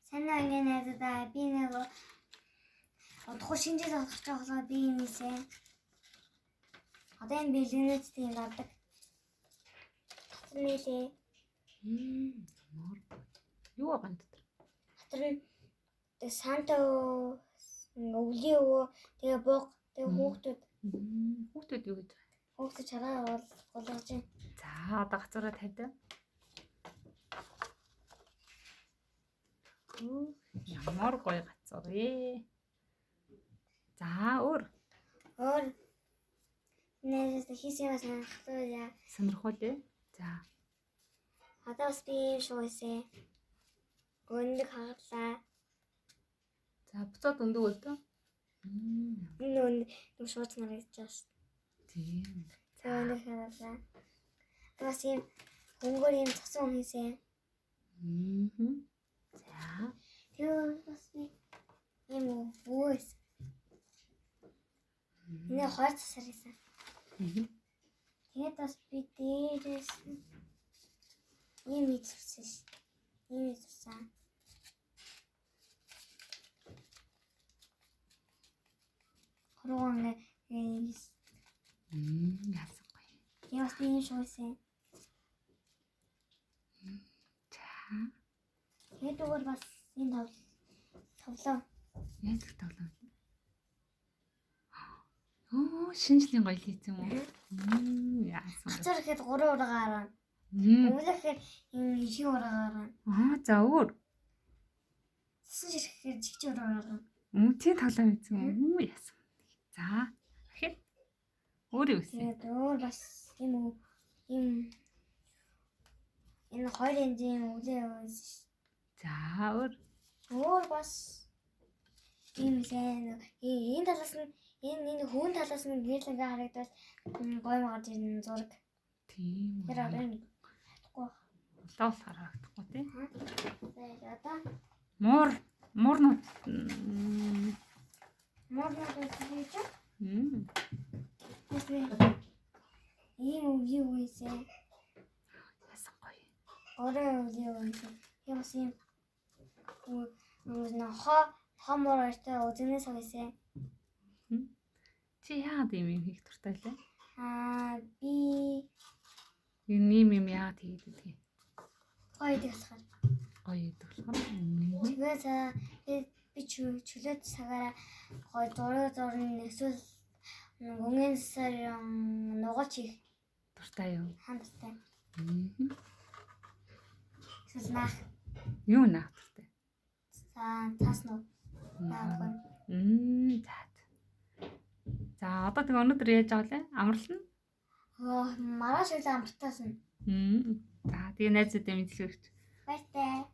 Сайн ангийн найзуудаа би нэг удахгүй шинжил олох жоохлоо би юмээсээ. Одоо энэ бэлгэнүүдтэй юм авдаг. Хатар нэлээ. Юу байгаа энэ дотор? Хатар Санта өвлийн өвөө тэгээ бог тэгээ хүүхдүүд. Хүүхдүүд юу гэж байна? Хүүхдүүд чараа болгож байна. За одоо гацаараа тавьдаа. Ямар гоё гацаар вэ? За өөр нээс хийсэн бас анхлаа яа. сонирхол дээ. За Одоо бас би юм шүү эсэ. Гүндэг хагалаа. за буцаад өндөг өлтөө. Энэ шууд нарагдчихсан. Тийм. За өндөг хагалаа. Бас юм хөнгөр юм цосон хийсэн. За Тэр бас юм өөс. Энэ хоёр цасар хийсэн. Тэгээд бас би дээрээс юм хийсэн ш. Юм хийсэн. Хорвоо яасан гоё. Я бас би юм шуусан. За Тэгээд өөр бас энэ тавлаа. яаж их тоглоом. Шинжлэх гоё хийсэн юм уу? Яасан. Хацар ихэд 3 ураагаар. Өвлөхээр юм их ураагаар. За өөр. Цэсэн ширэхээр жигч ураагаар. Тий тоглоом хийсэн юм уу? Яасан. За дахиад өөр юу хийсэн? Тэгээд өөр бас юм энэ хоёр энгийн өвлөө явуулсан. За өөр бас юм сайн. Энэ талаас нь энэ хүүн талаас нь гэрэл ингээ харагдвал гоё магад ирнэ зураг. тийм. Тэр одоо энэ болохгүй. Улаал харагдахгүй тий. Тэгээд одоо муурнууд хийж ийм өвлийн үеэсээ яасан гоё. орой өвлийн үеэсээ ямс юм хомор өртөө үзэнээс үеэсээ Чи яагаад юм хийх дуртай лээ? би Энэ юм яагаад хийгээд идэх? гоё идэх болохоор. Гоё идэх болохоор. Тэгээд би чөлөөт цагаараа гоё зураг эсвэл өнгийн сар нугач их Дуртай юу? хандтай. Эсвэл нах. Юу наах дуртай? Цаас нуу. За одоо тэгээ өнөөдөр яаж байгаа лээ? Амарлна? Маргааш өглөө амртаасан. За тэгээ найзуудаа мэдээлэл өгч. Баяртай.